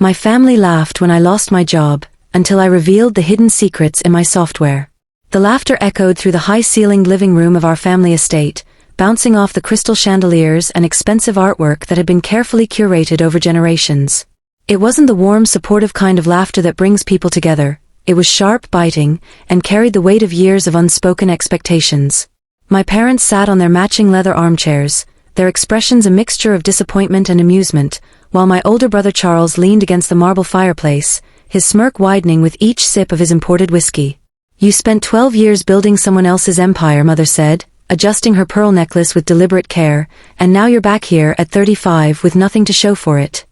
My family laughed when I lost my job, until I revealed the hidden secrets in my software. The laughter echoed through the high-ceilinged living room of our family estate, bouncing off the crystal chandeliers and expensive artwork that had been carefully curated over generations. It wasn't the warm, supportive kind of laughter that brings people together. It was sharp, biting, and carried the weight of years of unspoken expectations. My parents sat on their matching leather armchairs, their expressions a mixture of disappointment and amusement, while my older brother Charles leaned against the marble fireplace, his smirk widening with each sip of his imported whiskey. "You spent 12 years building someone else's empire," Mother said, adjusting her pearl necklace with deliberate care, "and now you're back here at 35 with nothing to show for it."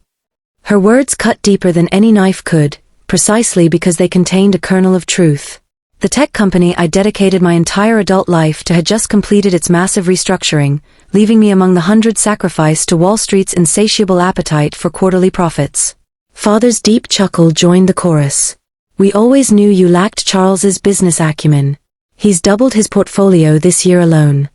Her words cut deeper than any knife could, precisely because they contained a kernel of truth. The tech company I dedicated my entire adult life to had just completed its massive restructuring, leaving me among the hundreds sacrificed to Wall Street's insatiable appetite for quarterly profits. Father's deep chuckle joined the chorus. "We always knew you lacked Charles's business acumen. He's doubled his portfolio this year alone."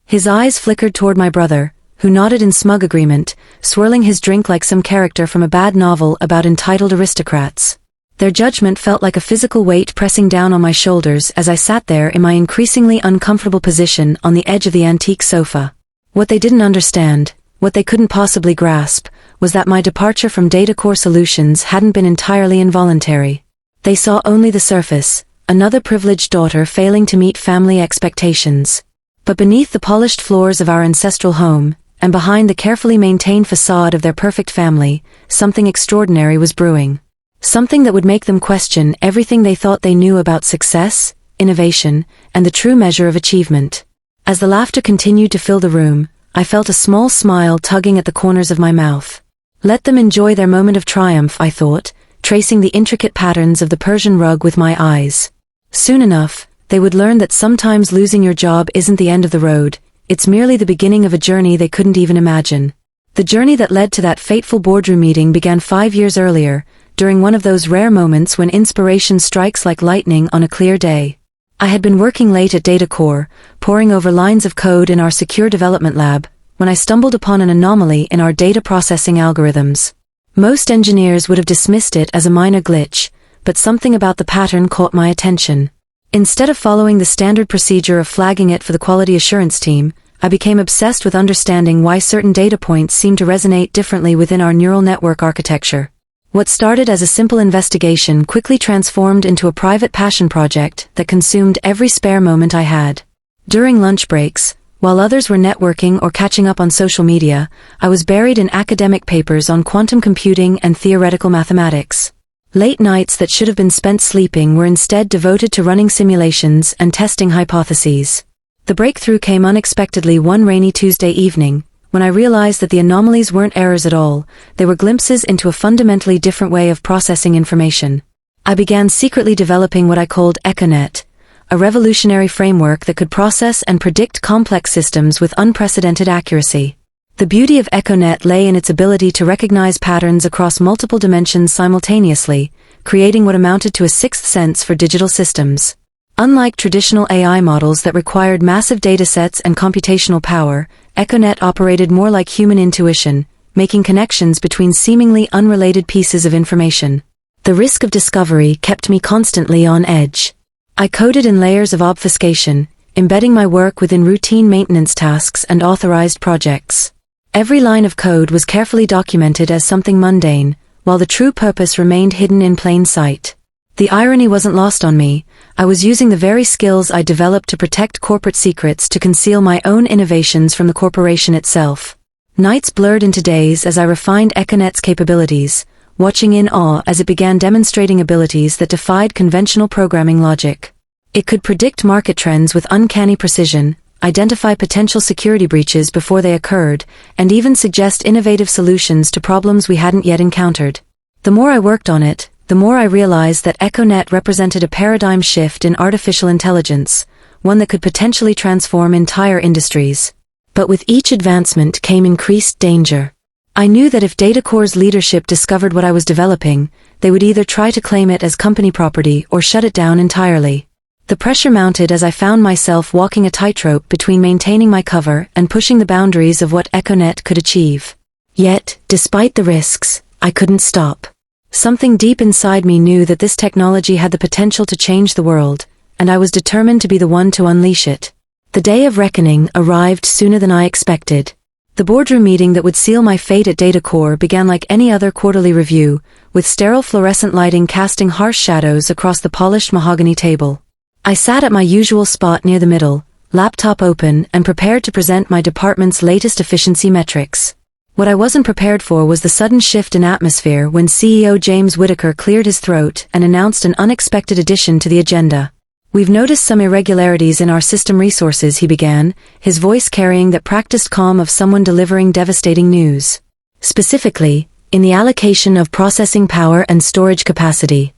His eyes flickered toward my brother, who nodded in smug agreement, swirling his drink like some character from a bad novel about entitled aristocrats. Their judgment felt like a physical weight pressing down on my shoulders as I sat there in my increasingly uncomfortable position on the edge of the antique sofa. What they didn't understand, what they couldn't possibly grasp, was that my departure from DataCore Solutions hadn't been entirely involuntary. They saw only the surface, another privileged daughter failing to meet family expectations. But beneath the polished floors of our ancestral home, and behind the carefully maintained facade of their perfect family, something extraordinary was brewing. Something that would make them question everything they thought they knew about success, innovation, and the true measure of achievement. As the laughter continued to fill the room, I felt a small smile tugging at the corners of my mouth. Let them enjoy their moment of triumph, I thought, tracing the intricate patterns of the Persian rug with my eyes. Soon enough, they would learn that sometimes losing your job isn't the end of the road, it's merely the beginning of a journey they couldn't even imagine. The journey that led to that fateful boardroom meeting began 5 years earlier, during one of those rare moments when inspiration strikes like lightning on a clear day. I had been working late at DataCore, poring over lines of code in our secure development lab, when I stumbled upon an anomaly in our data processing algorithms. Most engineers would have dismissed it as a minor glitch, but something about the pattern caught my attention. Instead of following the standard procedure of flagging it for the quality assurance team, I became obsessed with understanding why certain data points seemed to resonate differently within our neural network architecture. What started as a simple investigation quickly transformed into a private passion project that consumed every spare moment I had. During lunch breaks, while others were networking or catching up on social media, I was buried in academic papers on quantum computing and theoretical mathematics. Late nights that should have been spent sleeping were instead devoted to running simulations and testing hypotheses. The breakthrough came unexpectedly one rainy Tuesday evening, when I realized that the anomalies weren't errors at all, they were glimpses into a fundamentally different way of processing information. I began secretly developing what I called EchoNet, a revolutionary framework that could process and predict complex systems with unprecedented accuracy. The beauty of EchoNet lay in its ability to recognize patterns across multiple dimensions simultaneously, creating what amounted to a sixth sense for digital systems. Unlike traditional AI models that required massive datasets and computational power, EchoNet operated more like human intuition, making connections between seemingly unrelated pieces of information. The risk of discovery kept me constantly on edge. I coded in layers of obfuscation, embedding my work within routine maintenance tasks and authorized projects. Every line of code was carefully documented as something mundane, while the true purpose remained hidden in plain sight. The irony wasn't lost on me. I was using the very skills I developed to protect corporate secrets to conceal my own innovations from the corporation itself. Nights blurred into days as I refined EchoNet's capabilities, watching in awe as it began demonstrating abilities that defied conventional programming logic. It could predict market trends with uncanny precision, identify potential security breaches before they occurred, and even suggest innovative solutions to problems we hadn't yet encountered. The more I worked on it, the more I realized that EchoNet represented a paradigm shift in artificial intelligence, one that could potentially transform entire industries. But with each advancement came increased danger. I knew that if DataCore's leadership discovered what I was developing, they would either try to claim it as company property or shut it down entirely. The pressure mounted as I found myself walking a tightrope between maintaining my cover and pushing the boundaries of what EchoNet could achieve. Yet, despite the risks, I couldn't stop. Something deep inside me knew that this technology had the potential to change the world, and I was determined to be the one to unleash it. The day of reckoning arrived sooner than I expected. The boardroom meeting that would seal my fate at DataCore began like any other quarterly review, with sterile fluorescent lighting casting harsh shadows across the polished mahogany table. I sat at my usual spot near the middle, laptop open and prepared to present my department's latest efficiency metrics. What I wasn't prepared for was the sudden shift in atmosphere when CEO James Whitaker cleared his throat and announced an unexpected addition to the agenda. "We've noticed some irregularities in our system resources," he began, his voice carrying that practiced calm of someone delivering devastating news. "Specifically, in the allocation of processing power and storage capacity."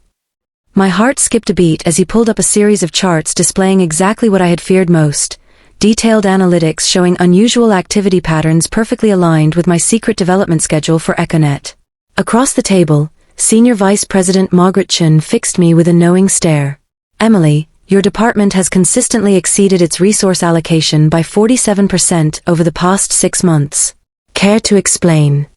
My heart skipped a beat as he pulled up a series of charts displaying exactly what I had feared most: detailed analytics showing unusual activity patterns perfectly aligned with my secret development schedule for Econet. Across the table, Senior Vice President Margaret Chun fixed me with a knowing stare. "Emily, your department has consistently exceeded its resource allocation by 47% over the past 6 months. Care to explain?"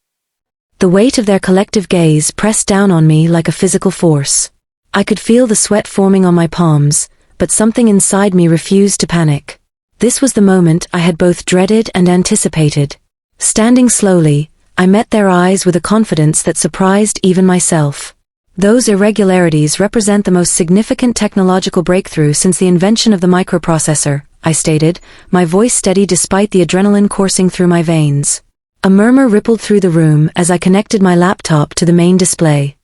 The weight of their collective gaze pressed down on me like a physical force. I could feel the sweat forming on my palms, but something inside me refused to panic. This was the moment I had both dreaded and anticipated. Standing slowly, I met their eyes with a confidence that surprised even myself. "Those irregularities represent the most significant technological breakthrough since the invention of the microprocessor," I stated, my voice steady despite the adrenaline coursing through my veins. A murmur rippled through the room as I connected my laptop to the main display.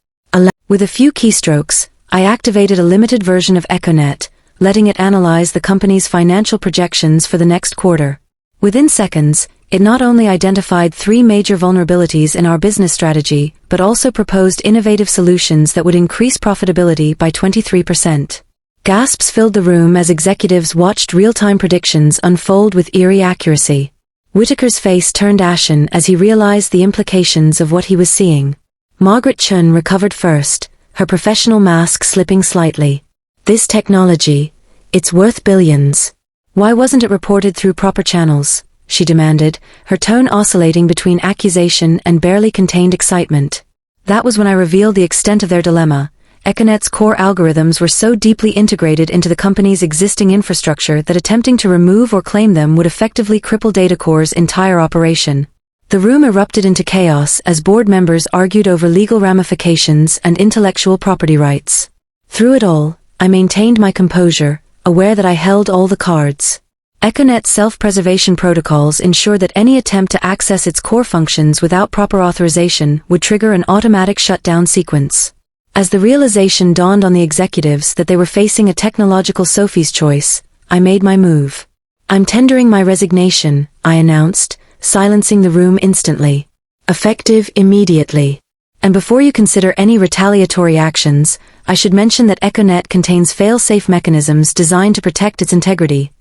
With a few keystrokes, I activated a limited version of Econet, letting it analyze the company's financial projections for the next quarter. Within seconds, it not only identified 3 major vulnerabilities in our business strategy, but also proposed innovative solutions that would increase profitability by 23%. Gasps filled the room as executives watched real-time predictions unfold with eerie accuracy. Whitaker's face turned ashen as he realized the implications of what he was seeing. Margaret Chun recovered first, her professional mask slipping slightly. "This technology, it's worth billions. Why wasn't it reported through proper channels?" she demanded, her tone oscillating between accusation and barely contained excitement. That was when I revealed the extent of their dilemma. Econet's core algorithms were so deeply integrated into the company's existing infrastructure that attempting to remove or claim them would effectively cripple DataCore's entire operation. The room erupted into chaos as board members argued over legal ramifications and intellectual property rights. Through it all, I maintained my composure, aware that I held all the cards. Econet's self-preservation protocols ensure that any attempt to access its core functions without proper authorization would trigger an automatic shutdown sequence. As the realization dawned on the executives that they were facing a technological Sophie's choice, I made my move. "I'm tendering my resignation," I announced, silencing the room instantly. "Effective immediately. And before you consider any retaliatory actions, I should mention that Econet contains fail-safe mechanisms designed to protect its integrity."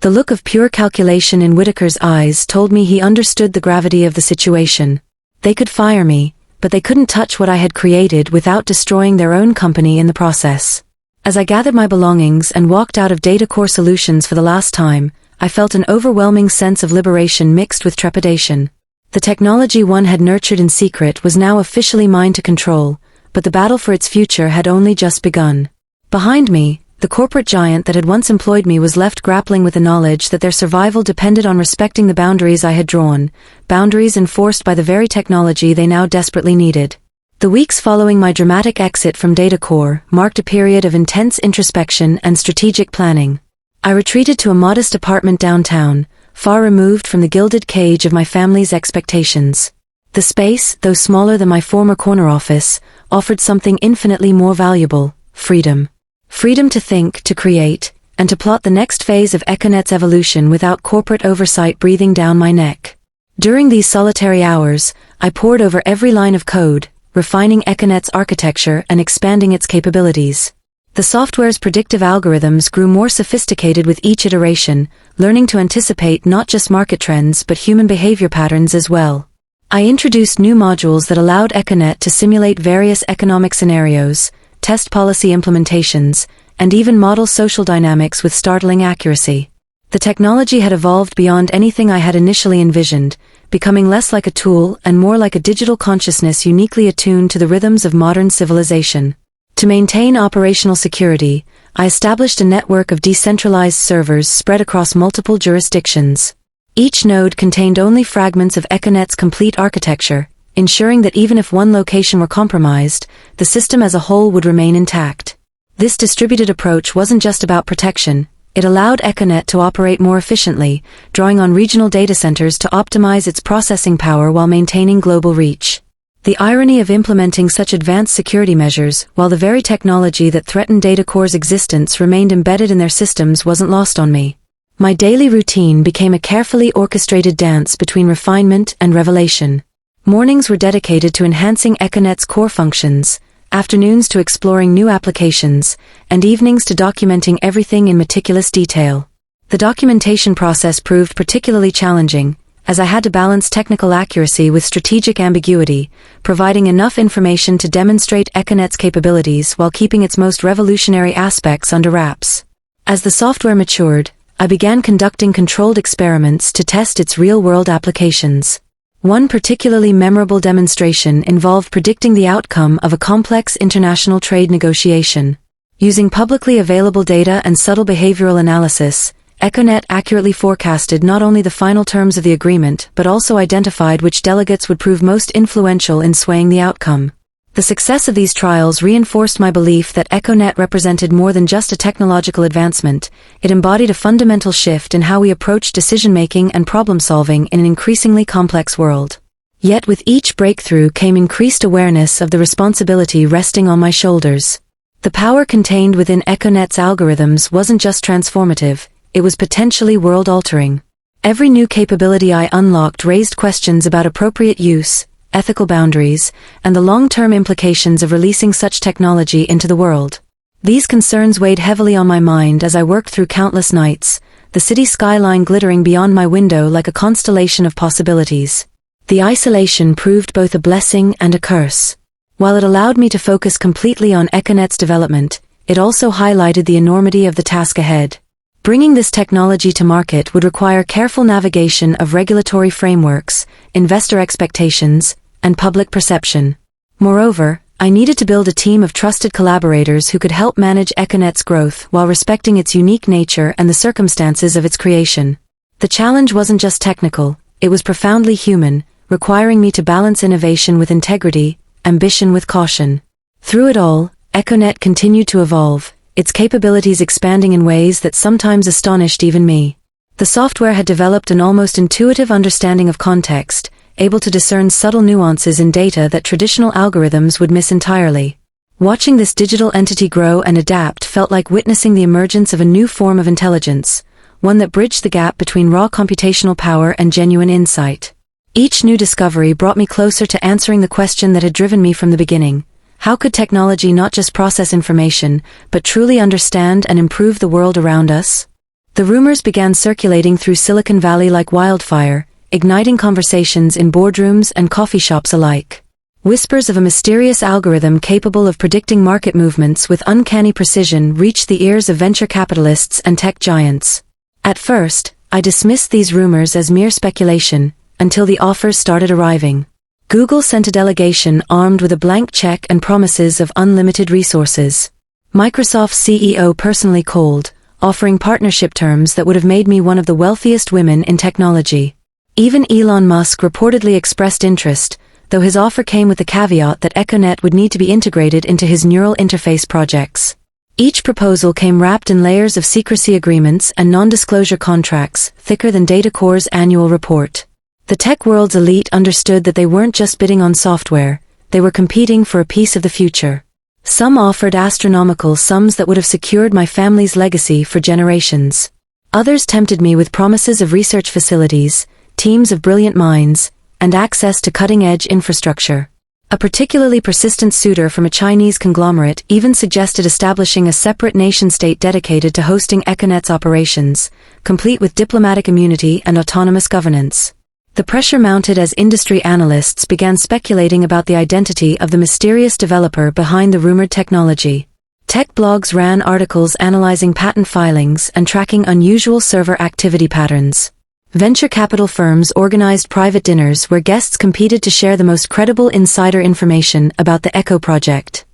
The look of pure calculation in Whitaker's eyes told me he understood the gravity of the situation. They could fire me, but they couldn't touch what I had created without destroying their own company in the process. As I gathered my belongings and walked out of DataCore Solutions for the last time, I felt an overwhelming sense of liberation mixed with trepidation. The technology one had nurtured in secret was now officially mine to control, but the battle for its future had only just begun. Behind me, the corporate giant that had once employed me was left grappling with the knowledge that their survival depended on respecting the boundaries I had drawn, boundaries enforced by the very technology they now desperately needed. The weeks following my dramatic exit from DataCore marked a period of intense introspection and strategic planning. I retreated to a modest apartment downtown, far removed from the gilded cage of my family's expectations. The space, though smaller than my former corner office, offered something infinitely more valuable: freedom. Freedom to think, to create, and to plot the next phase of Econet's evolution without corporate oversight breathing down my neck. During these solitary hours, I pored over every line of code, refining Econet's architecture and expanding its capabilities. The software's predictive algorithms grew more sophisticated with each iteration, learning to anticipate not just market trends but human behavior patterns as well. I introduced new modules that allowed Econet to simulate various economic scenarios, test policy implementations, and even model social dynamics with startling accuracy. The technology had evolved beyond anything I had initially envisioned, becoming less like a tool and more like a digital consciousness uniquely attuned to the rhythms of modern civilization. To maintain operational security, I established a network of decentralized servers spread across multiple jurisdictions. Each node contained only fragments of Econet's complete architecture, ensuring that even if one location were compromised, the system as a whole would remain intact. This distributed approach wasn't just about protection. It allowed Econet to operate more efficiently, drawing on regional data centers to optimize its processing power while maintaining global reach. The irony of implementing such advanced security measures, while the very technology that threatened Datacore's existence remained embedded in their systems, wasn't lost on me. My daily routine became a carefully orchestrated dance between refinement and revelation. Mornings were dedicated to enhancing Econet's core functions, afternoons to exploring new applications, and evenings to documenting everything in meticulous detail. The documentation process proved particularly challenging, as I had to balance technical accuracy with strategic ambiguity, providing enough information to demonstrate Econet's capabilities while keeping its most revolutionary aspects under wraps. As the software matured, I began conducting controlled experiments to test its real-world applications. One particularly memorable demonstration involved predicting the outcome of a complex international trade negotiation. Using publicly available data and subtle behavioral analysis, Econet accurately forecasted not only the final terms of the agreement but also identified which delegates would prove most influential in swaying the outcome. The success of these trials reinforced my belief that Econet represented more than just a technological advancement. It embodied a fundamental shift in how we approach decision-making and problem-solving in an increasingly complex world. Yet with each breakthrough came increased awareness of the responsibility resting on my shoulders. The power contained within Econet's algorithms wasn't just transformative, it was potentially world-altering. Every new capability I unlocked raised questions about appropriate use, ethical boundaries, and the long-term implications of releasing such technology into the world. These concerns weighed heavily on my mind as I worked through countless nights, the city skyline glittering beyond my window like a constellation of possibilities. The isolation proved both a blessing and a curse. While it allowed me to focus completely on Econet's development, it also highlighted the enormity of the task ahead. Bringing this technology to market would require careful navigation of regulatory frameworks, investor expectations, and public perception. Moreover, I needed to build a team of trusted collaborators who could help manage Econet's growth while respecting its unique nature and the circumstances of its creation. The challenge wasn't just technical, it was profoundly human, requiring me to balance innovation with integrity, ambition with caution. Through it all, Econet continued to evolve, its capabilities expanding in ways that sometimes astonished even me. The software had developed an almost intuitive understanding of context, able to discern subtle nuances in data that traditional algorithms would miss entirely. Watching this digital entity grow and adapt felt like witnessing the emergence of a new form of intelligence, one that bridged the gap between raw computational power and genuine insight. Each new discovery brought me closer to answering the question that had driven me from the beginning. How could technology not just process information, but truly understand and improve the world around us? The rumors began circulating through Silicon Valley like wildfire, igniting conversations in boardrooms and coffee shops alike. Whispers of a mysterious algorithm capable of predicting market movements with uncanny precision reached the ears of venture capitalists and tech giants. At first, I dismissed these rumors as mere speculation, until the offers started arriving. Google sent a delegation armed with a blank check and promises of unlimited resources. Microsoft's CEO personally called, offering partnership terms that would have made me one of the wealthiest women in technology. Even Elon Musk reportedly expressed interest, though his offer came with the caveat that Econet would need to be integrated into his neural interface projects. Each proposal came wrapped in layers of secrecy agreements and non-disclosure contracts, thicker than Datacore's annual report. The tech world's elite understood that they weren't just bidding on software, they were competing for a piece of the future. Some offered astronomical sums that would have secured my family's legacy for generations. Others tempted me with promises of research facilities, teams of brilliant minds, and access to cutting-edge infrastructure. A particularly persistent suitor from a Chinese conglomerate even suggested establishing a separate nation-state dedicated to hosting Econet's operations, complete with diplomatic immunity and autonomous governance. The pressure mounted as industry analysts began speculating about the identity of the mysterious developer behind the rumored technology. Tech blogs ran articles analyzing patent filings and tracking unusual server activity patterns. Venture capital firms organized private dinners where guests competed to share the most credible insider information about the Echo project.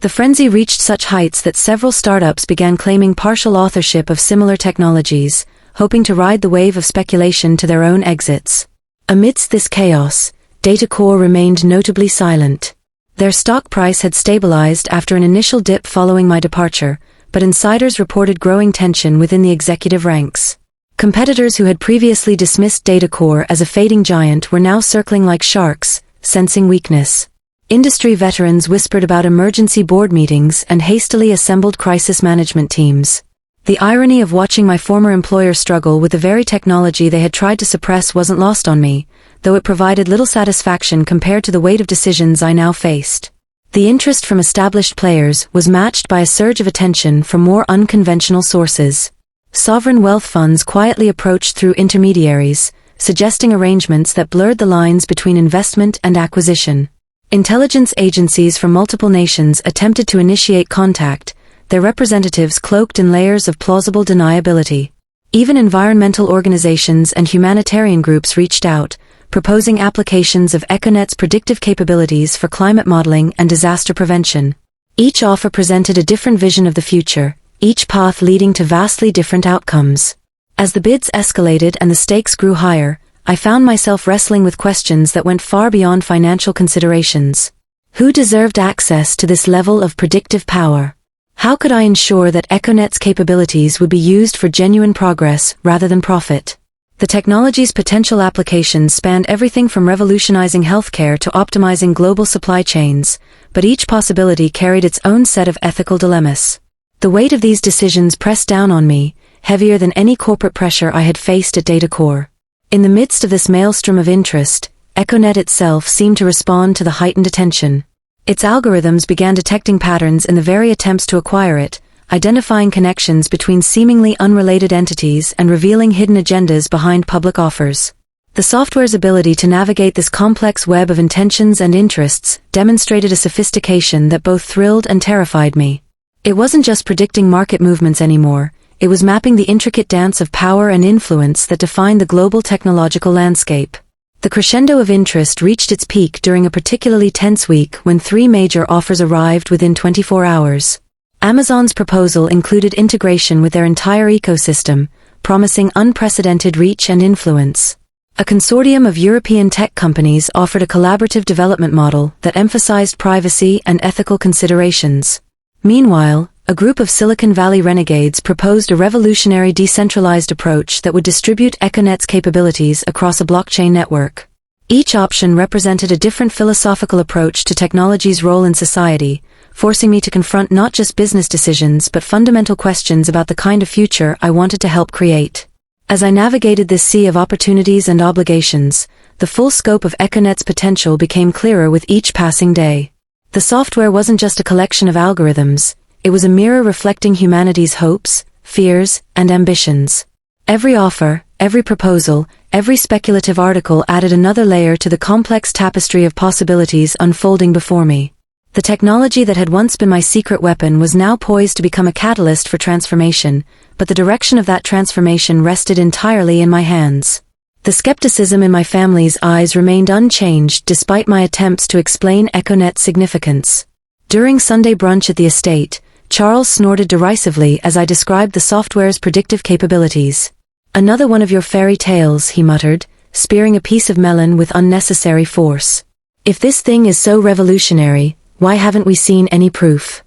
The frenzy reached such heights that several startups began claiming partial authorship of similar technologies, hoping to ride the wave of speculation to their own exits. Amidst this chaos, Datacore remained notably silent. Their stock price had stabilized after an initial dip following my departure, but insiders reported growing tension within the executive ranks. Competitors who had previously dismissed Datacore as a fading giant were now circling like sharks, sensing weakness. Industry veterans whispered about emergency board meetings and hastily assembled crisis management teams. The irony of watching my former employer struggle with the very technology they had tried to suppress wasn't lost on me, though it provided little satisfaction compared to the weight of decisions I now faced. The interest from established players was matched by a surge of attention from more unconventional sources. Sovereign wealth funds quietly approached through intermediaries, suggesting arrangements that blurred the lines between investment and acquisition. Intelligence agencies from multiple nations attempted to initiate contact, their representatives cloaked in layers of plausible deniability. Even environmental organizations and humanitarian groups reached out, proposing applications of EchoNet's predictive capabilities for climate modeling and disaster prevention. Each offer presented a different vision of the future, each path leading to vastly different outcomes. As the bids escalated and the stakes grew higher, I found myself wrestling with questions that went far beyond financial considerations. Who deserved access to this level of predictive power? How could I ensure that EchoNet's capabilities would be used for genuine progress rather than profit? The technology's potential applications spanned everything from revolutionizing healthcare to optimizing global supply chains, but each possibility carried its own set of ethical dilemmas. The weight of these decisions pressed down on me, heavier than any corporate pressure I had faced at Datacore. In the midst of this maelstrom of interest, EchoNet itself seemed to respond to the heightened attention. Its algorithms began detecting patterns in the very attempts to acquire it, identifying connections between seemingly unrelated entities and revealing hidden agendas behind public offers. The software's ability to navigate this complex web of intentions and interests demonstrated a sophistication that both thrilled and terrified me. It wasn't just predicting market movements anymore, it was mapping the intricate dance of power and influence that defined the global technological landscape. The crescendo of interest reached its peak during a particularly tense week when 3 major offers arrived within 24 hours. Amazon's proposal included integration with their entire ecosystem, promising unprecedented reach and influence. A consortium of European tech companies offered a collaborative development model that emphasized privacy and ethical considerations. Meanwhile, a group of Silicon Valley renegades proposed a revolutionary decentralized approach that would distribute EchoNet's capabilities across a blockchain network. Each option represented a different philosophical approach to technology's role in society, forcing me to confront not just business decisions but fundamental questions about the kind of future I wanted to help create. As I navigated this sea of opportunities and obligations, the full scope of EchoNet's potential became clearer with each passing day. The software wasn't just a collection of algorithms, it was a mirror reflecting humanity's hopes, fears, and ambitions. Every offer, every proposal, every speculative article added another layer to the complex tapestry of possibilities unfolding before me. The technology that had once been my secret weapon was now poised to become a catalyst for transformation, but the direction of that transformation rested entirely in my hands. The skepticism in my family's eyes remained unchanged despite my attempts to explain EchoNet's significance. During Sunday brunch at the estate, Charles snorted derisively as I described the software's predictive capabilities. "Another one of your fairy tales," he muttered, spearing a piece of melon with unnecessary force. "If this thing is so revolutionary, why haven't we seen any proof?"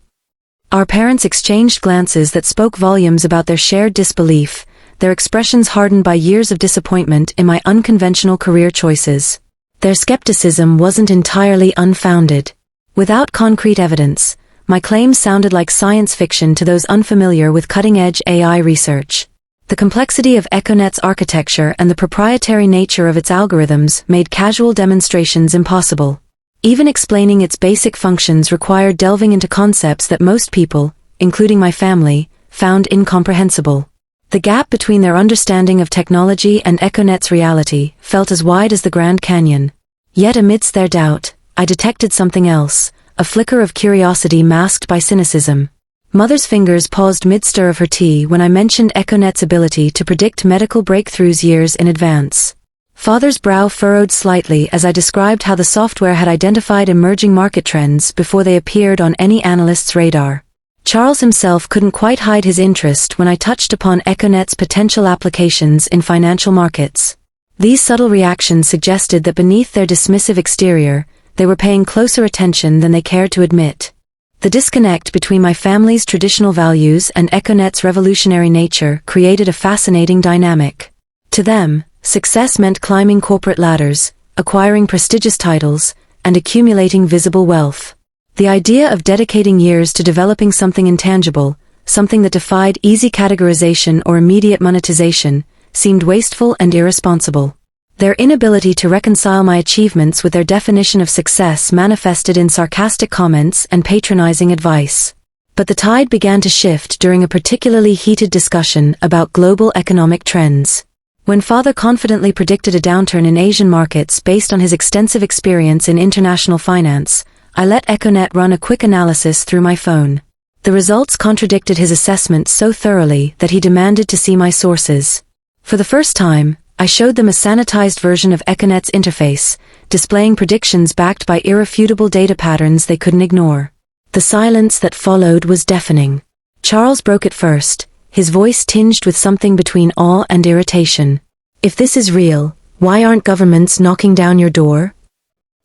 Our parents exchanged glances that spoke volumes about their shared disbelief, their expressions hardened by years of disappointment in my unconventional career choices. Their skepticism wasn't entirely unfounded. Without concrete evidence, my claims sounded like science fiction to those unfamiliar with cutting-edge AI research. The complexity of EchoNet's architecture and the proprietary nature of its algorithms made casual demonstrations impossible. Even explaining its basic functions required delving into concepts that most people, including my family, found incomprehensible. The gap between their understanding of technology and EchoNet's reality felt as wide as the Grand Canyon. Yet amidst their doubt, I detected something else, a flicker of curiosity masked by cynicism. Mother's fingers paused mid-stir of her tea when I mentioned EchoNet's ability to predict medical breakthroughs years in advance. Father's brow furrowed slightly as I described how the software had identified emerging market trends before they appeared on any analyst's radar. Charles himself couldn't quite hide his interest when I touched upon EchoNet's potential applications in financial markets. These subtle reactions suggested that beneath their dismissive exterior, they were paying closer attention than they cared to admit. The disconnect between my family's traditional values and EchoNet's revolutionary nature created a fascinating dynamic. To them, success meant climbing corporate ladders, acquiring prestigious titles, and accumulating visible wealth. The idea of dedicating years to developing something intangible, something that defied easy categorization or immediate monetization, seemed wasteful and irresponsible. Their inability to reconcile my achievements with their definition of success manifested in sarcastic comments and patronizing advice. But the tide began to shift during a particularly heated discussion about global economic trends. When Father confidently predicted a downturn in Asian markets based on his extensive experience in international finance, I let EchoNet run a quick analysis through my phone. The results contradicted his assessment so thoroughly that he demanded to see my sources. For the first time, I showed them a sanitized version of EchoNet's interface, displaying predictions backed by irrefutable data patterns they couldn't ignore. The silence that followed was deafening. Charles broke it first, his voice tinged with something between awe and irritation. "If this is real, why aren't governments knocking down your door?"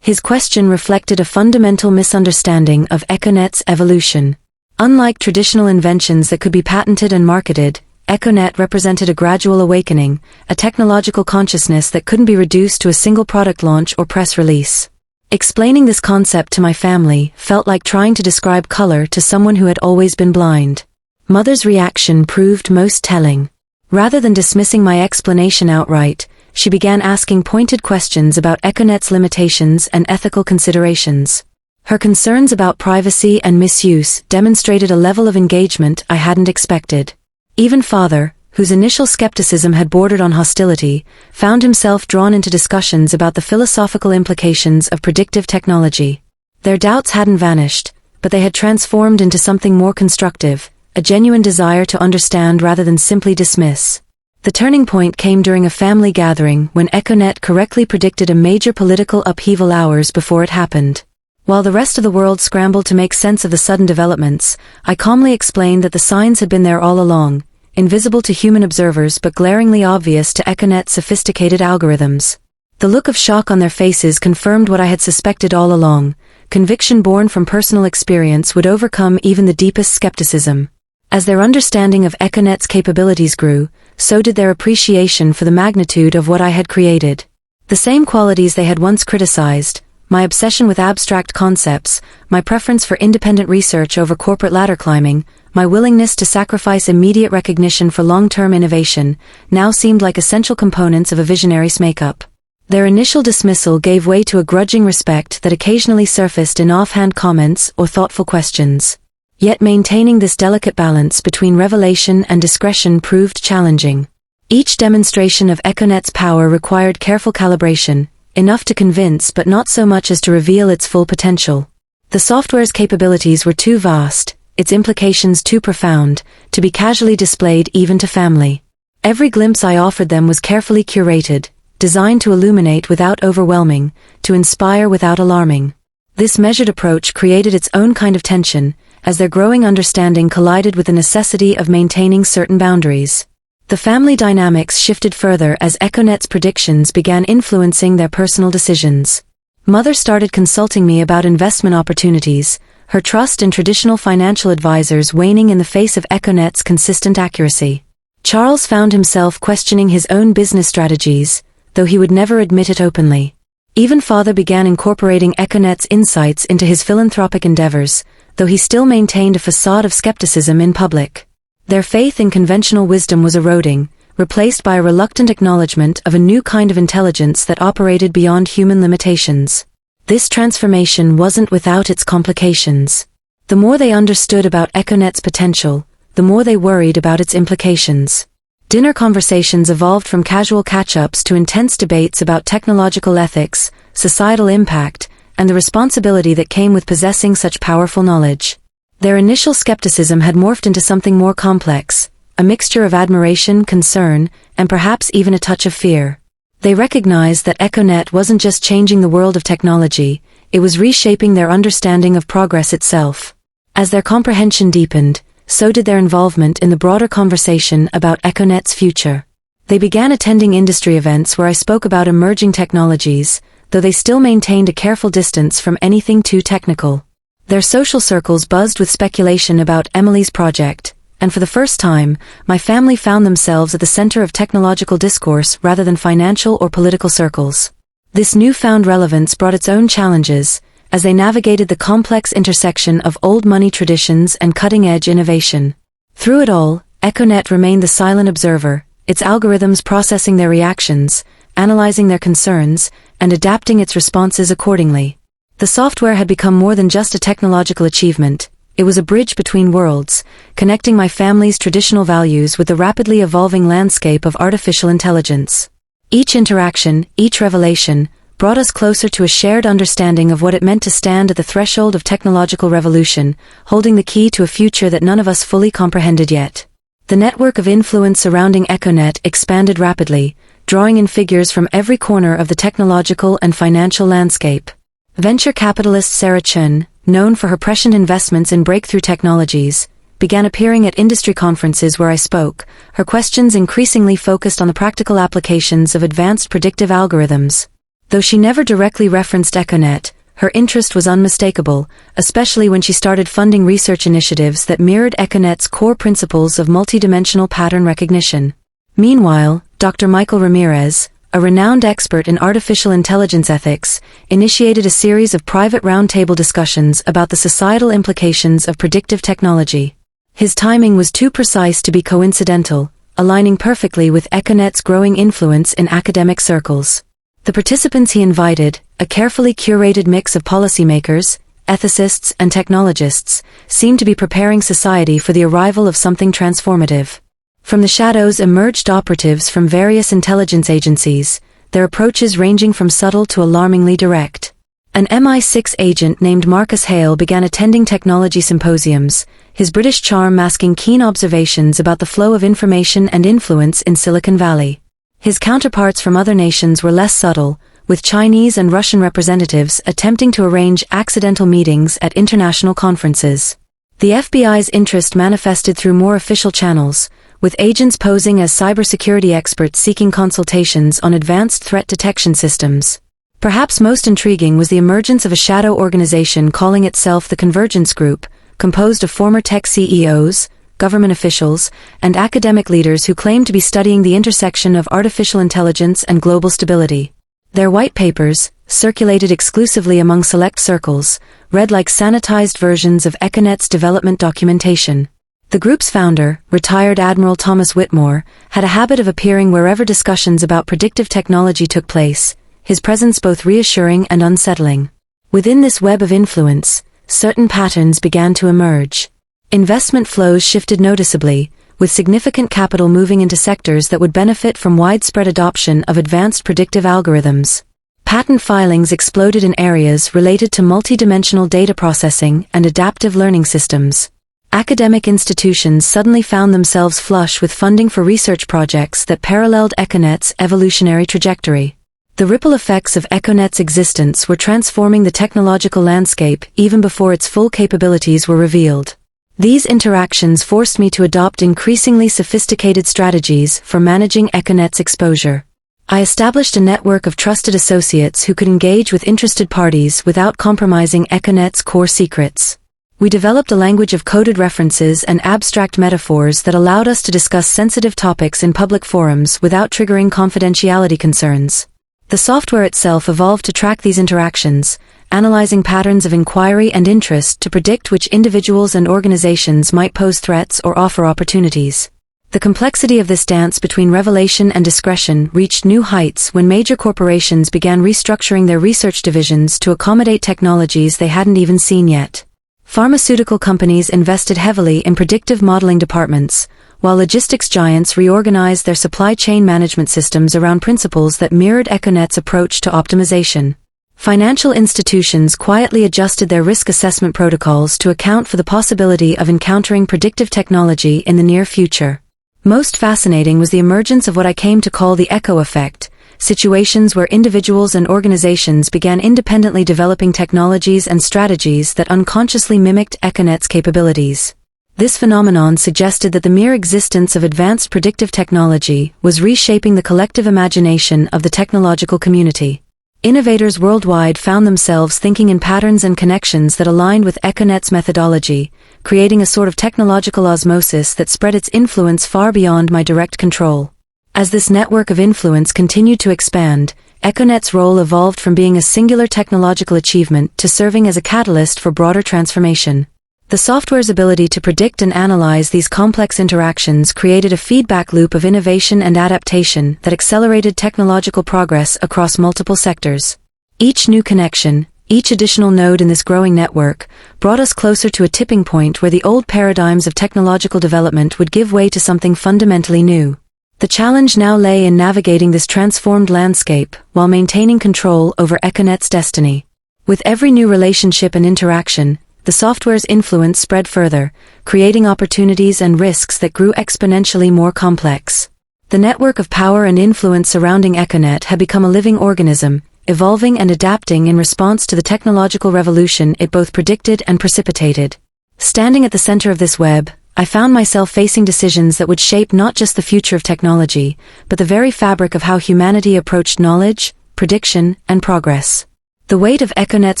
His question reflected a fundamental misunderstanding of EchoNet's evolution. Unlike traditional inventions that could be patented and marketed, EchoNet represented a gradual awakening, a technological consciousness that couldn't be reduced to a single product launch or press release. Explaining this concept to my family felt like trying to describe color to someone who had always been blind. Mother's reaction proved most telling. Rather than dismissing my explanation outright, she began asking pointed questions about EchoNet's limitations and ethical considerations. Her concerns about privacy and misuse demonstrated a level of engagement I hadn't expected. Even Father, whose initial skepticism had bordered on hostility, found himself drawn into discussions about the philosophical implications of predictive technology. Their doubts hadn't vanished, but they had transformed into something more constructive, a genuine desire to understand rather than simply dismiss. The turning point came during a family gathering when EchoNet correctly predicted a major political upheaval hours before it happened. While the rest of the world scrambled to make sense of the sudden developments, I calmly explained that the signs had been there all along, invisible to human observers but glaringly obvious to EchoNet's sophisticated algorithms. The look of shock on their faces confirmed what I had suspected all along. Conviction born from personal experience would overcome even the deepest skepticism. As their understanding of EchoNet's capabilities grew, so did their appreciation for the magnitude of what I had created. The same qualities they had once criticized, my obsession with abstract concepts, my preference for independent research over corporate ladder climbing, my willingness to sacrifice immediate recognition for long-term innovation, now seemed like essential components of a visionary's makeup. Their initial dismissal gave way to a grudging respect that occasionally surfaced in offhand comments or thoughtful questions. Yet maintaining this delicate balance between revelation and discretion proved challenging. Each demonstration of EchoNet's power required careful calibration, enough to convince but not so much as to reveal its full potential. The software's capabilities were too vast, its implications too profound, to be casually displayed even to family. Every glimpse I offered them was carefully curated, designed to illuminate without overwhelming, to inspire without alarming. This measured approach created its own kind of tension, as their growing understanding collided with the necessity of maintaining certain boundaries. The family dynamics shifted further as EchoNet's predictions began influencing their personal decisions. Mother started consulting me about investment opportunities, her trust in traditional financial advisors waning in the face of EchoNet's consistent accuracy. Charles found himself questioning his own business strategies, though he would never admit it openly. Even Father began incorporating EchoNet's insights into his philanthropic endeavors, though he still maintained a facade of skepticism in public. Their faith in conventional wisdom was eroding, replaced by a reluctant acknowledgement of a new kind of intelligence that operated beyond human limitations. This transformation wasn't without its complications. The more they understood about EchoNet's potential, the more they worried about its implications. Dinner conversations evolved from casual catch-ups to intense debates about technological ethics, societal impact, and the responsibility that came with possessing such powerful knowledge. Their initial skepticism had morphed into something more complex, a mixture of admiration, concern, and perhaps even a touch of fear. They recognized that Econet wasn't just changing the world of technology, it was reshaping their understanding of progress itself. As their comprehension deepened, so did their involvement in the broader conversation about Econet's future. They began attending industry events where I spoke about emerging technologies, though they still maintained a careful distance from anything too technical. Their social circles buzzed with speculation about Emily's project, and for the first time, my family found themselves at the center of technological discourse rather than financial or political circles. This newfound relevance brought its own challenges, as they navigated the complex intersection of old money traditions and cutting-edge innovation. Through it all, Econet remained the silent observer, its algorithms processing their reactions, analyzing their concerns, and adapting its responses accordingly. The software had become more than just a technological achievement. It was a bridge between worlds, connecting my family's traditional values with the rapidly evolving landscape of artificial intelligence. Each interaction, each revelation, brought us closer to a shared understanding of what it meant to stand at the threshold of technological revolution, holding the key to a future that none of us fully comprehended yet. The network of influence surrounding Econet expanded rapidly, drawing in figures from every corner of the technological and financial landscape. Venture capitalist Sarah Chun, known for her prescient investments in breakthrough technologies, began appearing at industry conferences where I spoke, her questions increasingly focused on the practical applications of advanced predictive algorithms. Though she never directly referenced Econet, her interest was unmistakable, especially when she started funding research initiatives that mirrored Econet's core principles of multidimensional pattern recognition. Meanwhile, Dr. Michael Ramirez, a renowned expert in artificial intelligence ethics, initiated a series of private roundtable discussions about the societal implications of predictive technology. His timing was too precise to be coincidental, aligning perfectly with Econet's growing influence in academic circles. The participants he invited, a carefully curated mix of policymakers, ethicists, and technologists, seemed to be preparing society for the arrival of something transformative. From the shadows emerged operatives from various intelligence agencies, their approaches ranging from subtle to alarmingly direct. An MI6 agent named Marcus Hale began attending technology symposiums, his British charm masking keen observations about the flow of information and influence in Silicon Valley. His counterparts from other nations were less subtle, with Chinese and Russian representatives attempting to arrange accidental meetings at international conferences. The FBI's interest manifested through more official channels, with agents posing as cybersecurity experts seeking consultations on advanced threat detection systems. Perhaps most intriguing was the emergence of a shadow organization calling itself the Convergence Group, composed of former tech CEOs, government officials, and academic leaders who claimed to be studying the intersection of artificial intelligence and global stability. Their white papers, circulated exclusively among select circles, read like sanitized versions of Econet's development documentation. The group's founder, retired Admiral Thomas Whitmore, had a habit of appearing wherever discussions about predictive technology took place, his presence both reassuring and unsettling. Within this web of influence, certain patterns began to emerge. Investment flows shifted noticeably, with significant capital moving into sectors that would benefit from widespread adoption of advanced predictive algorithms. Patent filings exploded in areas related to multidimensional data processing and adaptive learning systems. Academic institutions suddenly found themselves flush with funding for research projects that paralleled Econet's evolutionary trajectory. The ripple effects of Econet's existence were transforming the technological landscape even before its full capabilities were revealed. These interactions forced me to adopt increasingly sophisticated strategies for managing Econet's exposure. I established a network of trusted associates who could engage with interested parties without compromising Econet's core secrets. We developed a language of coded references and abstract metaphors that allowed us to discuss sensitive topics in public forums without triggering confidentiality concerns. The software itself evolved to track these interactions, analyzing patterns of inquiry and interest to predict which individuals and organizations might pose threats or offer opportunities. The complexity of this dance between revelation and discretion reached new heights when major corporations began restructuring their research divisions to accommodate technologies they hadn't even seen yet. Pharmaceutical companies invested heavily in predictive modeling departments, while logistics giants reorganized their supply chain management systems around principles that mirrored Econet's approach to optimization. Financial institutions quietly adjusted their risk assessment protocols to account for the possibility of encountering predictive technology in the near future. Most fascinating was the emergence of what I came to call the echo effect, situations where individuals and organizations began independently developing technologies and strategies that unconsciously mimicked Econet's capabilities. This phenomenon suggested that the mere existence of advanced predictive technology was reshaping the collective imagination of the technological community. Innovators worldwide found themselves thinking in patterns and connections that aligned with Econet's methodology, creating a sort of technological osmosis that spread its influence far beyond my direct control. As this network of influence continued to expand, Econet's role evolved from being a singular technological achievement to serving as a catalyst for broader transformation. The software's ability to predict and analyze these complex interactions created a feedback loop of innovation and adaptation that accelerated technological progress across multiple sectors. Each new connection, each additional node in this growing network, brought us closer to a tipping point where the old paradigms of technological development would give way to something fundamentally new. The challenge now lay in navigating this transformed landscape while maintaining control over Econet's destiny. With every new relationship and interaction, the software's influence spread further, creating opportunities and risks that grew exponentially more complex. The network of power and influence surrounding Econet had become a living organism, evolving and adapting in response to the technological revolution it both predicted and precipitated. Standing at the center of this web, I found myself facing decisions that would shape not just the future of technology, but the very fabric of how humanity approached knowledge, prediction, and progress. The weight of Econet's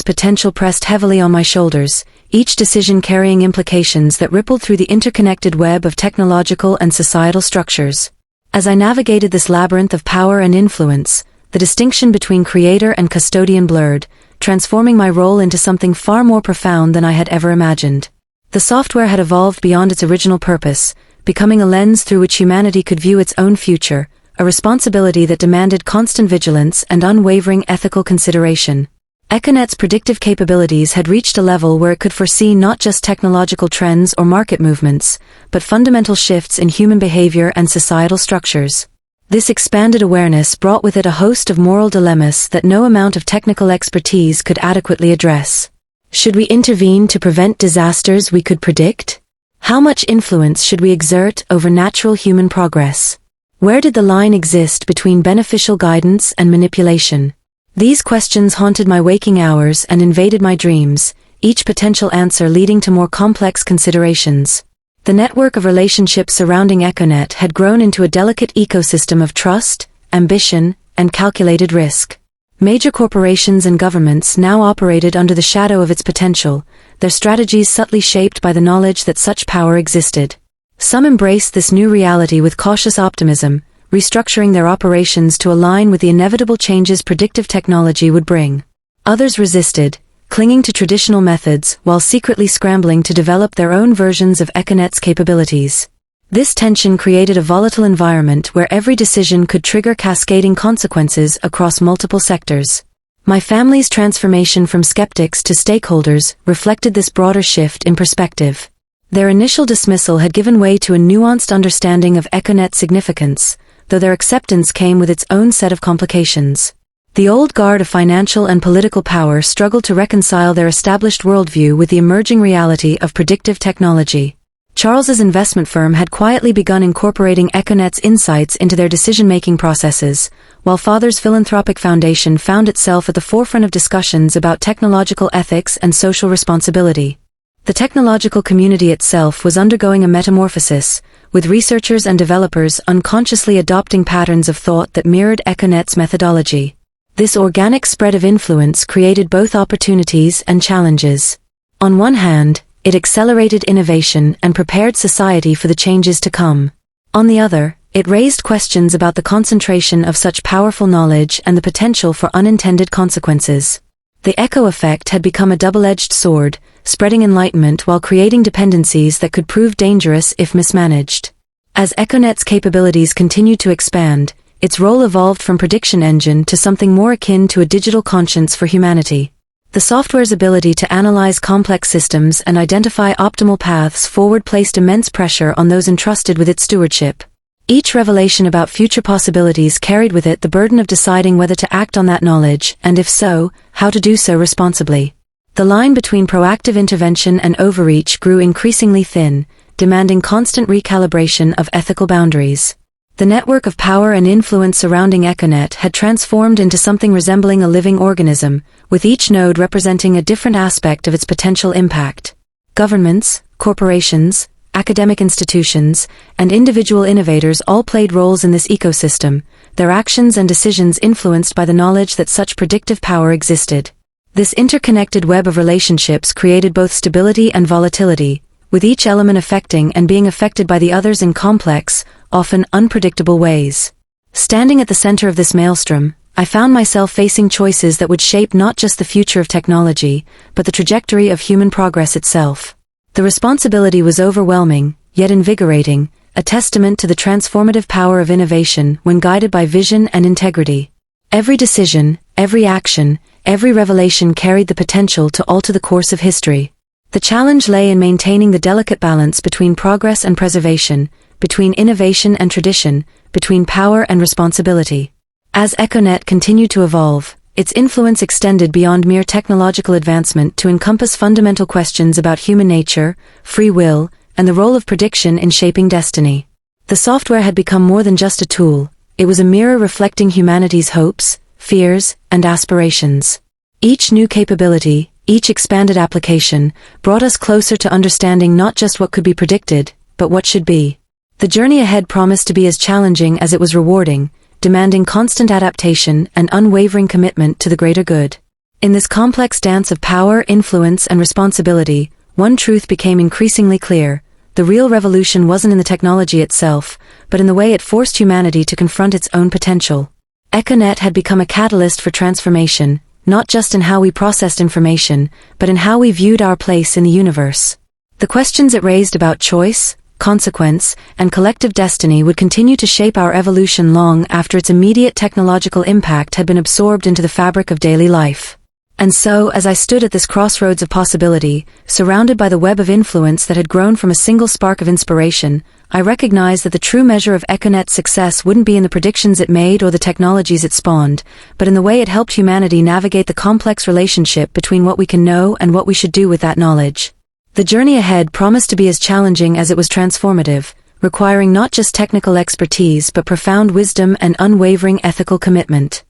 potential pressed heavily on my shoulders, each decision carrying implications that rippled through the interconnected web of technological and societal structures. As I navigated this labyrinth of power and influence, the distinction between creator and custodian blurred, transforming my role into something far more profound than I had ever imagined. The software had evolved beyond its original purpose, becoming a lens through which humanity could view its own future, a responsibility that demanded constant vigilance and unwavering ethical consideration. Econet's predictive capabilities had reached a level where it could foresee not just technological trends or market movements, but fundamental shifts in human behavior and societal structures. This expanded awareness brought with it a host of moral dilemmas that no amount of technical expertise could adequately address. Should we intervene to prevent disasters we could predict? How much influence should we exert over natural human progress? Where did the line exist between beneficial guidance and manipulation? These questions haunted my waking hours and invaded my dreams, each potential answer leading to more complex considerations. The network of relationships surrounding Econet had grown into a delicate ecosystem of trust, ambition, and calculated risk. Major corporations and governments now operated under the shadow of its potential, their strategies subtly shaped by the knowledge that such power existed. Some embraced this new reality with cautious optimism, restructuring their operations to align with the inevitable changes predictive technology would bring. Others resisted, clinging to traditional methods while secretly scrambling to develop their own versions of Econet's capabilities. This tension created a volatile environment where every decision could trigger cascading consequences across multiple sectors. My family's transformation from skeptics to stakeholders reflected this broader shift in perspective. Their initial dismissal had given way to a nuanced understanding of Econet's significance, though their acceptance came with its own set of complications. The old guard of financial and political power struggled to reconcile their established worldview with the emerging reality of predictive technology. Charles's investment firm had quietly begun incorporating Econet's insights into their decision-making processes, while Father's philanthropic foundation found itself at the forefront of discussions about technological ethics and social responsibility. The technological community itself was undergoing a metamorphosis, with researchers and developers unconsciously adopting patterns of thought that mirrored Econet's methodology. This organic spread of influence created both opportunities and challenges. On one hand, it accelerated innovation and prepared society for the changes to come. On the other, it raised questions about the concentration of such powerful knowledge and the potential for unintended consequences. The echo effect had become a double-edged sword, spreading enlightenment while creating dependencies that could prove dangerous if mismanaged. As Econet's capabilities continued to expand, its role evolved from prediction engine to something more akin to a digital conscience for humanity. The software's ability to analyze complex systems and identify optimal paths forward placed immense pressure on those entrusted with its stewardship. Each revelation about future possibilities carried with it the burden of deciding whether to act on that knowledge, and if so, how to do so responsibly. The line between proactive intervention and overreach grew increasingly thin, demanding constant recalibration of ethical boundaries. The network of power and influence surrounding Econet had transformed into something resembling a living organism, with each node representing a different aspect of its potential impact. Governments, corporations, academic institutions, and individual innovators all played roles in this ecosystem, their actions and decisions influenced by the knowledge that such predictive power existed. This interconnected web of relationships created both stability and volatility, with each element affecting and being affected by the others in complex, often unpredictable ways. Standing at the center of this maelstrom, I found myself facing choices that would shape not just the future of technology, but the trajectory of human progress itself. The responsibility was overwhelming, yet invigorating, a testament to the transformative power of innovation when guided by vision and integrity. Every decision, every action, every revelation carried the potential to alter the course of history. The challenge lay in maintaining the delicate balance between progress and preservation, between innovation and tradition, between power and responsibility. As Econet continued to evolve, its influence extended beyond mere technological advancement to encompass fundamental questions about human nature, free will, and the role of prediction in shaping destiny. The software had become more than just a tool, it was a mirror reflecting humanity's hopes, fears, and aspirations. Each new capability, each expanded application, brought us closer to understanding not just what could be predicted, but what should be. The journey ahead promised to be as challenging as it was rewarding, demanding constant adaptation and unwavering commitment to the greater good. In this complex dance of power, influence, and responsibility, one truth became increasingly clear: the real revolution wasn't in the technology itself, but in the way it forced humanity to confront its own potential. Econet had become a catalyst for transformation, not just in how we processed information, but in how we viewed our place in the universe. The questions it raised about choice, consequence, and collective destiny would continue to shape our evolution long after its immediate technological impact had been absorbed into the fabric of daily life. And so, as I stood at this crossroads of possibility, surrounded by the web of influence that had grown from a single spark of inspiration, I recognized that the true measure of Econet's success wouldn't be in the predictions it made or the technologies it spawned, but in the way it helped humanity navigate the complex relationship between what we can know and what we should do with that knowledge. The journey ahead promised to be as challenging as it was transformative, requiring not just technical expertise but profound wisdom and unwavering ethical commitment.